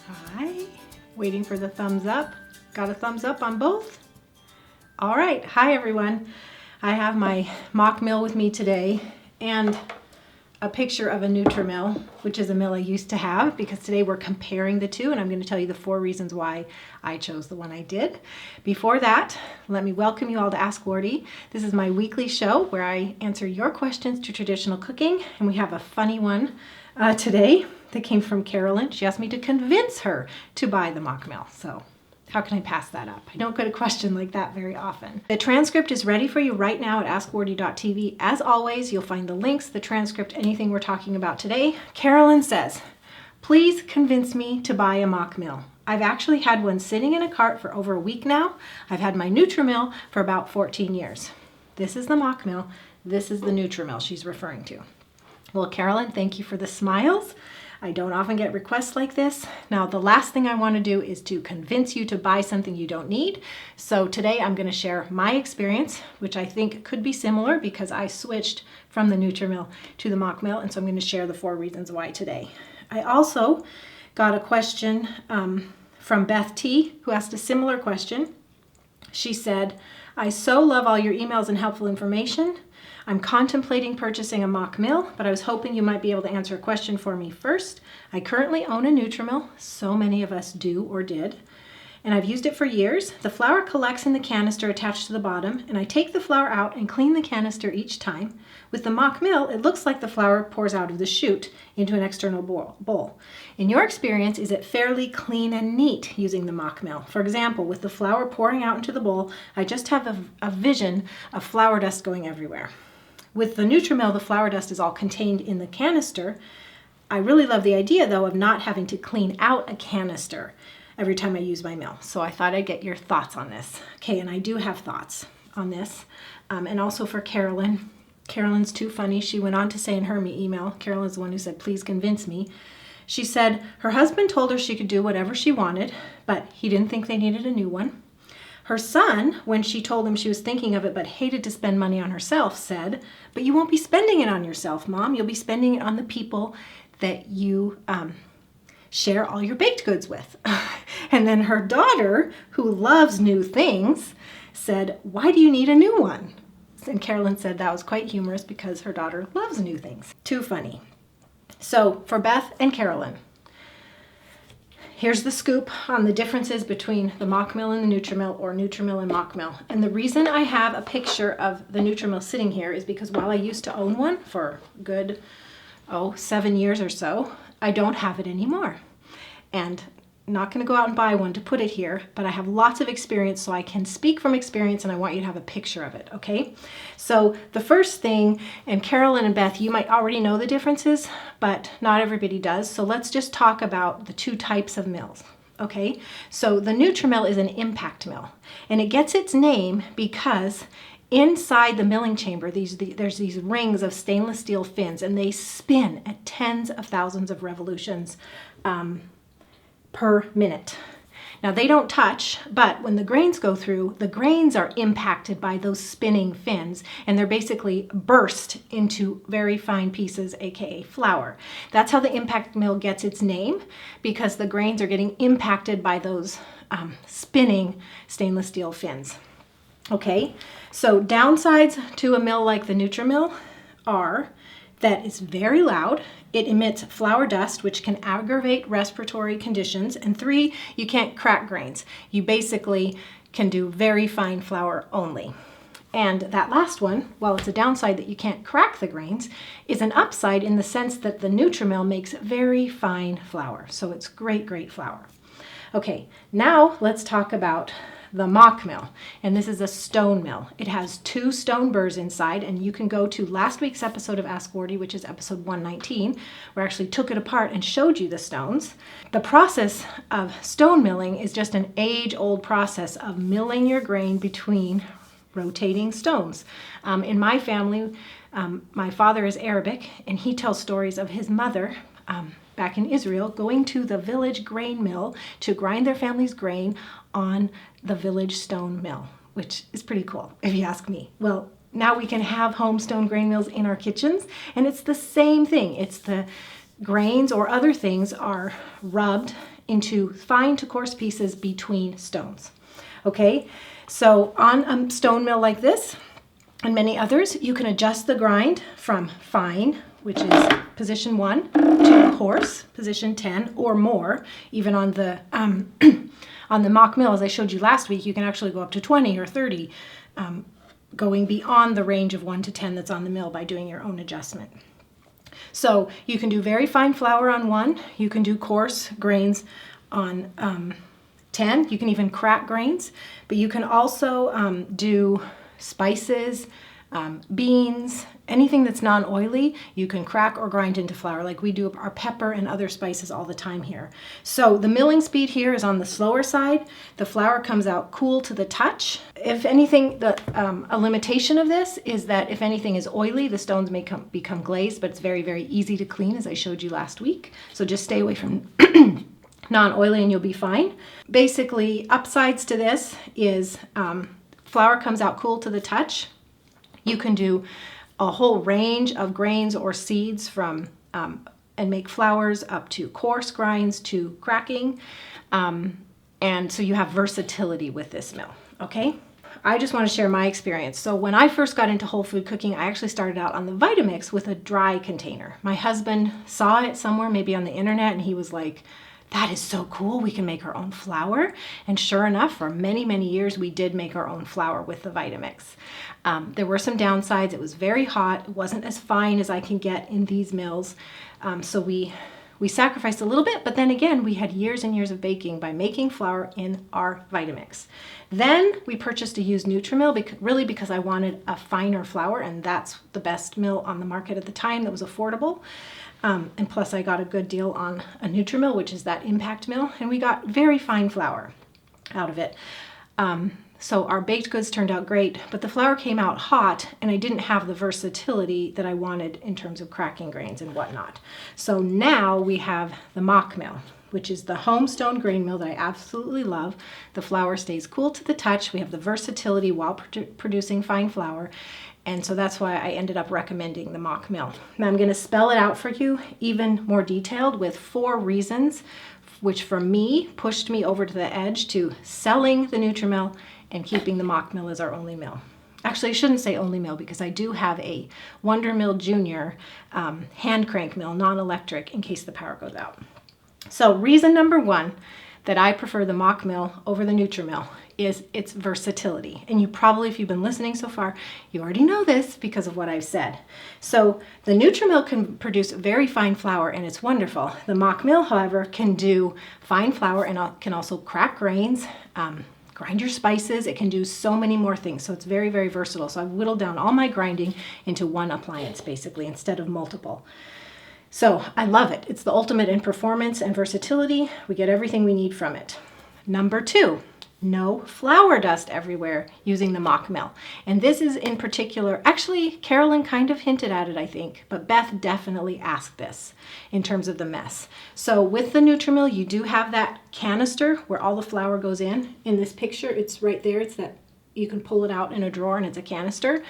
Hi, waiting for the thumbs up. Got a thumbs up on both? All right, hi everyone. I have my Mockmill with me today and a picture of a Nutrimill, which is a mill I used to have, because today we're comparing the two and I'm going to tell you the 4 reasons why I chose the one I did. Before that, let me welcome you all to Ask Wardee. This is my weekly show where I answer your questions to traditional cooking, and we have a funny one today that came from Carolyn. She asked me to convince her to buy the Mockmill. So how can I pass that up? I don't get a question like that very often. The transcript is ready for you right now at askwardee.tv. As always, you'll find the links, the transcript, anything we're talking about today. Carolyn says, please convince me to buy a Mockmill. I've actually had one sitting in a cart for over a week now. I've had my Nutrimill for about 14 years. This is the Mockmill. This is the Nutrimill she's referring to. Well, Carolyn, thank you for the smiles. I don't often get requests like this. Now, the last thing I want to do is to convince you to buy something you don't need. So today I'm going to share my experience, which I think could be similar because I switched from the Nutrimill to the Mockmill, and so I'm going to share the 4 reasons why today. I also got a question from Beth T, who asked a similar question. She said, I so love all your emails and helpful information. I'm contemplating purchasing a Mockmill, but I was hoping you might be able to answer a question for me first. I currently own a Nutrimill. So many of us do or did. And I've used it for years. The flour collects in the canister attached to the bottom, and I take the flour out and clean the canister each time. With the Mockmill, it looks like the flour pours out of the chute into an external bowl. In your experience, is it fairly clean and neat using the Mockmill? For example, with the flour pouring out into the bowl, I just have a vision of flour dust going everywhere. With the Nutrimill, the flour dust is all contained in the canister. I really love the idea, though, of not having to clean out a canister every time I use my mill. So I thought I'd get your thoughts on this. Okay, and I do have thoughts on this. And also for Carolyn. Carolyn's too funny. She went on to say in her email, Carolyn's the one who said, please convince me. She said her husband told her she could do whatever she wanted, but he didn't think they needed a new one. Her son, when she told him she was thinking of it but hated to spend money on herself, said, but you won't be spending it on yourself, Mom. You'll be spending it on the people that you share all your baked goods with. And then her daughter, who loves new things, said, why do you need a new one? And Carolyn said that was quite humorous because her daughter loves new things. Too funny. So for Beth and Carolyn, here's the scoop on the differences between the Mockmill and the Nutrimill, or Nutrimill and Mockmill. And the reason I have a picture of the Nutrimill sitting here is because while I used to own one for a good, 7 years or so, I don't have it anymore. And I'm not going to go out and buy one to put it here, but I have lots of experience, so I can speak from experience, and I want you to have a picture of it, okay? So the first thing, and Carolyn and Beth, you might already know the differences, but not everybody does. So let's just talk about the 2 types of mills, okay? So the Nutrimill is an impact mill, and it gets its name because inside the milling chamber, there's these rings of stainless steel fins, and they spin at tens of thousands of revolutions per minute. Now they don't touch, but when the grains go through, the grains are impacted by those spinning fins, and they're basically burst into very fine pieces, aka flour. That's how the impact mill gets its name, because the grains are getting impacted by those spinning stainless steel fins. Okay, so downsides to a mill like the Nutrimill are that it's very loud. It emits flour dust, which can aggravate respiratory conditions. And 3, you can't crack grains. You basically can do very fine flour only. And that last one, while it's a downside that you can't crack the grains, is an upside in the sense that the Nutrimill makes very fine flour. So it's great, great flour. Okay, now let's talk about the Mockmill, and this is a stone mill. It has 2 stone burrs inside, and you can go to last week's episode of Ask Wardee, which is episode 119, where I actually took it apart and showed you the stones. The process of stone milling is just an age-old process of milling your grain between rotating stones. In my family, my father is Arabic, and he tells stories of his mother back in Israel going to the village grain mill to grind their family's grain on the village stone mill, which is pretty cool if you ask me. Well, now we can have home stone grain mills in our kitchens, and it's the same thing. It's the grains or other things are rubbed into fine to coarse pieces between stones. Okay, so on a stone mill like this and many others, you can adjust the grind from fine, which is position 1, to coarse, position 10 or more. Even on the on the Mockmill, as I showed you last week, you can actually go up to 20 or 30, going beyond the range of 1 to 10 that's on the mill by doing your own adjustment. So you can do very fine flour on 1, you can do coarse grains on 10, you can even crack grains, but you can also do spices, beans, anything that's non-oily, you can crack or grind into flour like we do our pepper and other spices all the time here. So the milling speed here is on the slower side. The flour comes out cool to the touch. If anything, a limitation of this is that if anything is oily, the stones may become glazed, but it's very, very easy to clean, as I showed you last week. So just stay away from non-oily and you'll be fine. Basically, upsides to this is flour comes out cool to the touch. You can do a whole range of grains or seeds from and make flours up to coarse grinds to cracking. And so you have versatility with this mill, okay? I just want to share my experience. So when I first got into whole food cooking, I actually started out on the Vitamix with a dry container. My husband saw it somewhere, maybe on the internet, and he was like, that is so cool, we can make our own flour. And sure enough, for many, many years, we did make our own flour with the Vitamix. There were some downsides. It was very hot. It wasn't as fine as I can get in these mills. So we sacrificed a little bit, but then again, we had years and years of baking by making flour in our Vitamix. Then we purchased a used Nutrimill, really because I wanted a finer flour, and that's the best mill on the market at the time that was affordable. And plus I got a good deal on a Nutrimill, which is that impact mill, and we got very fine flour out of it. So our baked goods turned out great, but the flour came out hot and I didn't have the versatility that I wanted in terms of cracking grains and whatnot. So now we have the Mockmill, which is the home stone grain mill that I absolutely love. The flour stays cool to the touch. We have the versatility while producing fine flour. And so that's why I ended up recommending the Mockmill. Now I'm going to spell it out for you even more detailed with 4 reasons, which for me pushed me over to the edge to selling the Nutrimill and keeping the Mockmill as our only mill. Actually, I shouldn't say only mill because I do have a Wondermill Junior hand crank mill, non-electric, in case the power goes out. So reason number 1 that I prefer the Mockmill over the Nutrimill is its versatility. And you probably, if you've been listening so far, you already know this because of what I've said. So the Nutrimill can produce very fine flour and it's wonderful. The Mockmill, however, can do fine flour and can also crack grains, grind your spices. It can do so many more things. So it's very, very versatile. So I've whittled down all my grinding into one appliance basically instead of multiple. So I love it. It's the ultimate in performance and versatility. We get everything we need from it. Number 2, no flour dust everywhere using the Mockmill. And this is in particular, actually Carolyn kind of hinted at it, I think, but Beth definitely asked this in terms of the mess. So with the Nutrimill, you do have that canister where all the flour goes in. In this picture, it's right there. It's that you can pull it out in a drawer and it's a canister.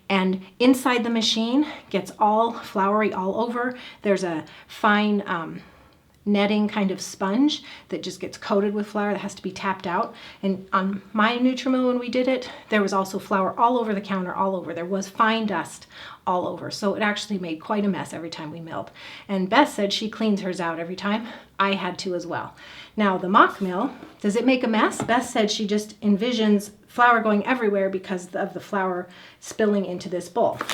And inside the machine gets all floury all over. There's a fine netting kind of sponge that just gets coated with flour that has to be tapped out. And on my Nutrimill when we did it, there was also flour all over the counter, all over. There was fine dust all over. So it actually made quite a mess every time we milled. And Beth said she cleans hers out every time. I had to as well. Now the Mockmill, does it make a mess? Beth said she just envisions flour going everywhere because of the flour spilling into this bowl. So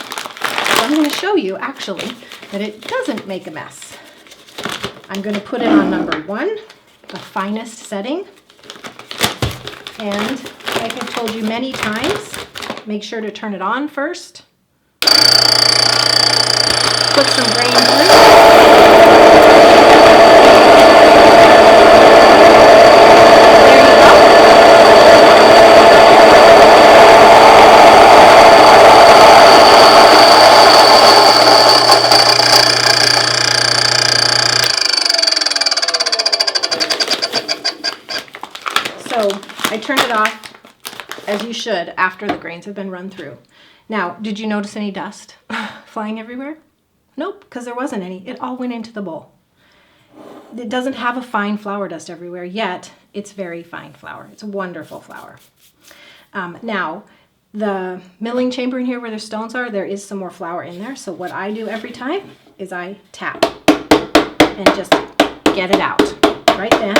I'm going to show you actually that it doesn't make a mess. I'm going to put it on number 1, the finest setting. And like I've told you many times, make sure to turn it on first. Put some grain through. I turned it off, as you should, after the grains have been run through. Now, did you notice any dust flying everywhere? Nope, because there wasn't any. It all went into the bowl. it doesn't have a fine flour dust everywhere, yet it's very fine flour. It's a wonderful flour. Now, the milling chamber in here where the stones are, there is some more flour in there. So what I do every time is I tap and just get it out right then.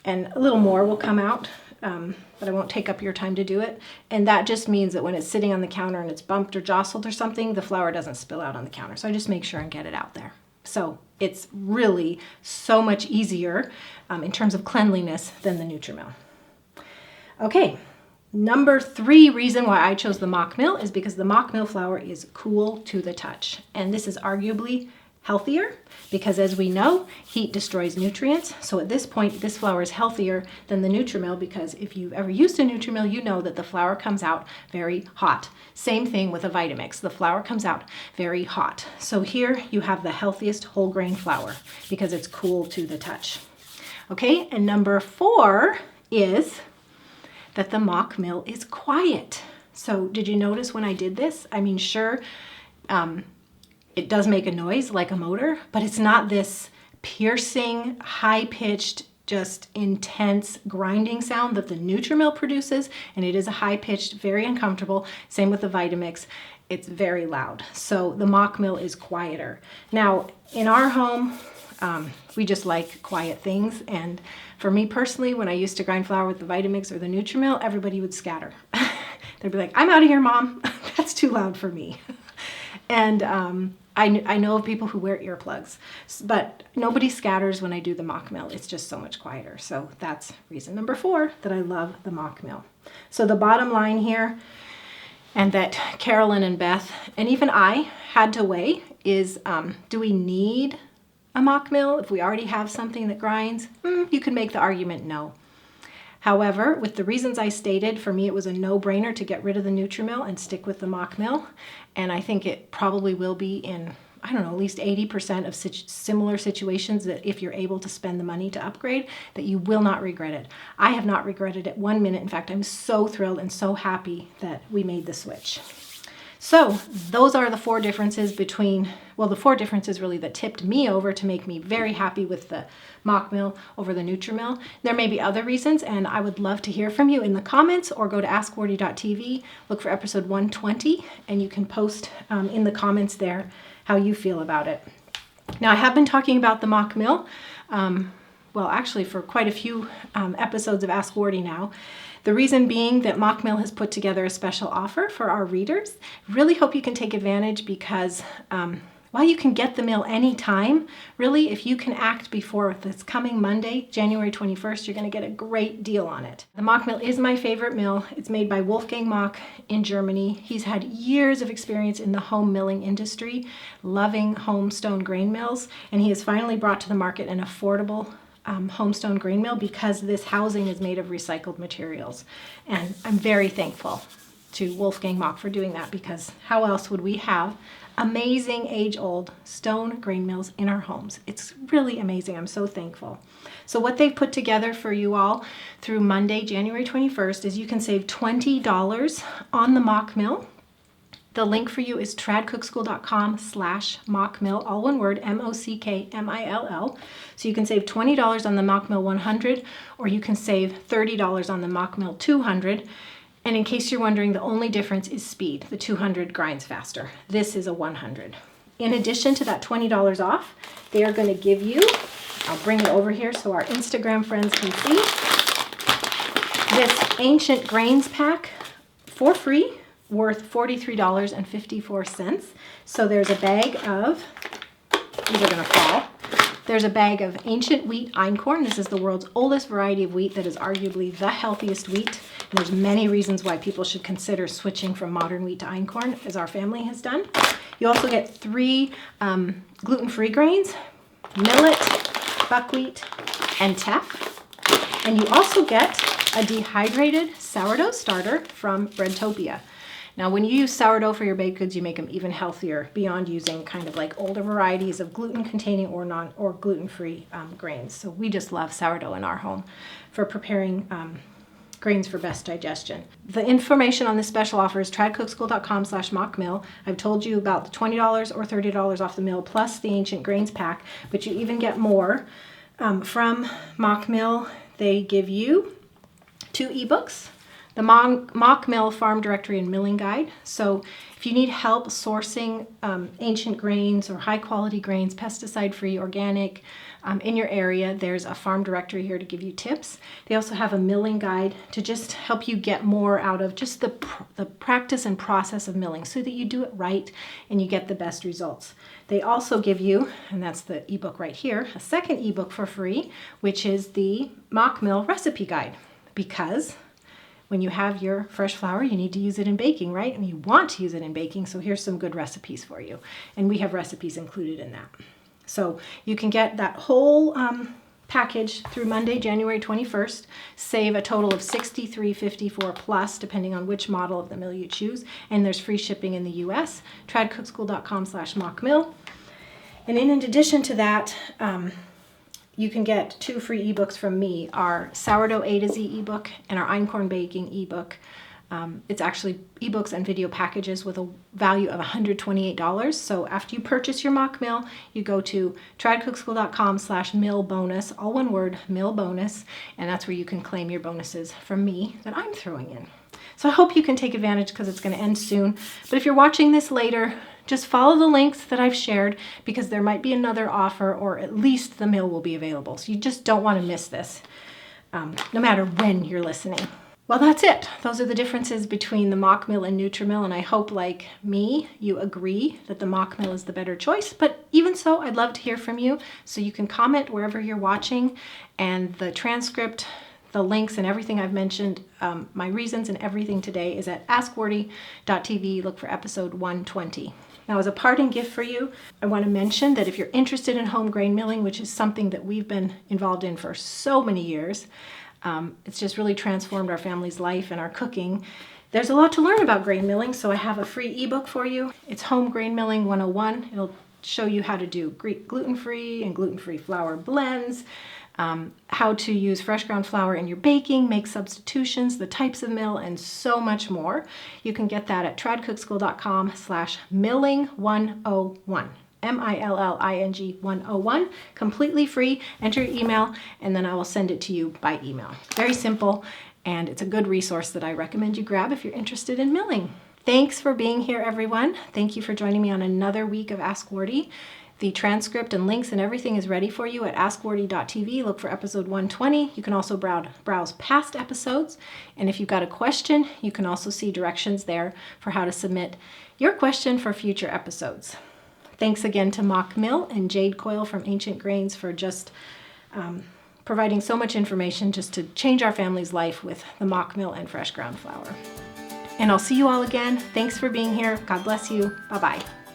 And a little more will come out, but I won't take up your time to do it. And that just means that when it's sitting on the counter and it's bumped or jostled or something, the flour doesn't spill out on the counter. So I just make sure and get it out there. So it's really so much easier in terms of cleanliness than the Nutrimill. Okay, number 3 reason why I chose the Mockmill is because the Mockmill flour is cool to the touch. And this is arguably healthier because, as we know, heat destroys nutrients. So at this point, this flour is healthier than the Nutrimill because if you've ever used a Nutrimill, you know that the flour comes out very hot. Same thing with a Vitamix. The flour comes out very hot. So here you have the healthiest whole grain flour because it's cool to the touch. Okay, and number 4 is that the Mockmill is quiet. So did you notice when I did this? I mean, sure, it does make a noise like a motor, but it's not this piercing, high-pitched, just intense grinding sound that the Nutrimill produces, and it is a high-pitched, very uncomfortable. Same with the Vitamix. It's very loud. So the Mockmill is quieter. Now, in our home, we just like quiet things, and for me personally, when I used to grind flour with the Vitamix or the Nutrimill, everybody would scatter. They'd be like, "I'm out of here, Mom. That's too loud for me." And I know of people who wear earplugs, but nobody scatters when I do the Mockmill. It's just so much quieter. So that's reason number 4 that I love the Mockmill. So the bottom line here, and that Carolyn and Beth, and even I had to weigh, is do we need a Mockmill if we already have something that grinds? You could make the argument no. However, with the reasons I stated, for me it was a no-brainer to get rid of the Nutrimill and stick with the Mockmill. And I think it probably will be in, I don't know, at least 80% of similar situations that if you're able to spend the money to upgrade, that you will not regret it. I have not regretted it 1 minute. In fact, I'm so thrilled and so happy that we made the switch. So those are the 4 differences between, well, the 4 differences really that tipped me over to make me very happy with the Mockmill over the Nutrimill. There may be other reasons, and I would love to hear from you in the comments, or go to askwardee.tv, look for episode 120, and you can post in the comments there how you feel about it. Now, I have been talking about the Mockmill, well, actually for quite a few episodes of Ask Wardee now. The reason being that Mockmill has put together a special offer for our readers. Really hope you can take advantage because while you can get the mill anytime, really, if you can act before this coming Monday, January 21st, you're going to get a great deal on it. The Mockmill is my favorite mill. It's made by Wolfgang Mock in Germany. He's had years of experience in the home milling industry, loving home stone grain mills, and he has finally brought to the market an affordable homestone grain mill because this housing is made of recycled materials. And I'm very thankful to Wolfgang Mock for doing that, because how else would we have amazing age-old stone grain mills in our homes? It's really amazing. I'm so thankful. So what they've put together for you all through Monday, January 21st, is you can save $20 on the Mockmill. The link for you is tradcookschool.com/Mockmill, all one word, Mockmill. So you can save $20 on the Mockmill 100, or you can save $30 on the Mockmill 200. And in case you're wondering, the only difference is speed. The 200 grinds faster. This is a 100. In addition to that $20 off, they are going to give you, I'll bring it over here so our Instagram friends can see, this Ancient Grains pack for free, worth $43.54. So there's a bag of, these are going to fall, there's a bag of ancient wheat einkorn. This is the world's oldest variety of wheat that is arguably the healthiest wheat. And there's many reasons why people should consider switching from modern wheat to einkorn, as our family has done. You also get 3 gluten-free grains, millet, buckwheat, and teff. And you also get a dehydrated sourdough starter from Breadtopia. Now, when you use sourdough for your baked goods, you make them even healthier beyond using kind of like older varieties of gluten-containing or gluten-free grains. So we just love sourdough in our home for preparing grains for best digestion. The information on this special offer is tradcookschool.com/mockmill. I've told you about the $20 or $30 off the mill plus the ancient grains pack, but you even get more from Mockmill. They give you 2 ebooks, the Mockmill Farm Directory and Milling Guide. So if you need help sourcing ancient grains or high quality grains, pesticide-free, organic, in your area, there's a farm directory here to give you tips. They also have a milling guide to just help you get more out of just the practice and process of milling so that you do it right and you get the best results. They also give you, and that's the ebook right here, a second ebook for free, which is the Mockmill recipe guide, because when you have your fresh flour, you need to use it in baking, right? And you want to use it in baking, so here's some good recipes for you. And we have recipes included in that. So you can get that whole package through Monday, January 21st, save a total of $63.54 plus, depending on which model of the mill you choose. And there's free shipping in the US, tradcookschool.com/mockmill. And in addition to that, you can get 2 free ebooks from me, our Sourdough A to Z ebook and our Einkorn Baking ebook. It's actually ebooks and video packages with a value of $128. So after you purchase your Mockmill, you go to tradcookschool.com/millbonus, all one word, millbonus, and that's where you can claim your bonuses from me that I'm throwing in. So I hope you can take advantage because it's going to end soon. But if you're watching this later, just follow the links that I've shared because there might be another offer, or at least the mill will be available. So you just don't want to miss this, no matter when you're listening. Well, that's it. Those are the differences between the Mockmill and Nutrimill, and I hope, like me, you agree that the Mockmill is the better choice. But even so, I'd love to hear from you, so you can comment wherever you're watching, and the transcript, the links, and everything I've mentioned, my reasons and everything today is at askwardee.tv. Look for episode 120. Now, as a parting gift for you, I want to mention that if you're interested in home grain milling, which is something that we've been involved in for so many years, it's just really transformed our family's life and our cooking. There's a lot to learn about grain milling, so I have a free ebook for you. It's Home Grain Milling 101. It'll show you how to do gluten-free and gluten-free flour blends, how to use fresh ground flour in your baking, make substitutions, the types of mill, and so much more. You can get that at tradcookschool.com/milling101. MILLING 101, completely free. Enter your email and then I will send it to you by email. Very simple, and it's a good resource that I recommend you grab if you're interested in milling. Thanks for being here, everyone. Thank you for joining me on another week of Ask Wardee. The transcript and links and everything is ready for you at askwardee.tv. Look for episode 120. You can also browse past episodes. And if you've got a question, you can also see directions there for how to submit your question for future episodes. Thanks again to Mockmill and Jade Coyle from Ancient Grains for just providing so much information just to change our family's life with the Mockmill and fresh ground flour. And I'll see you all again. Thanks for being here. God bless you. Bye-bye.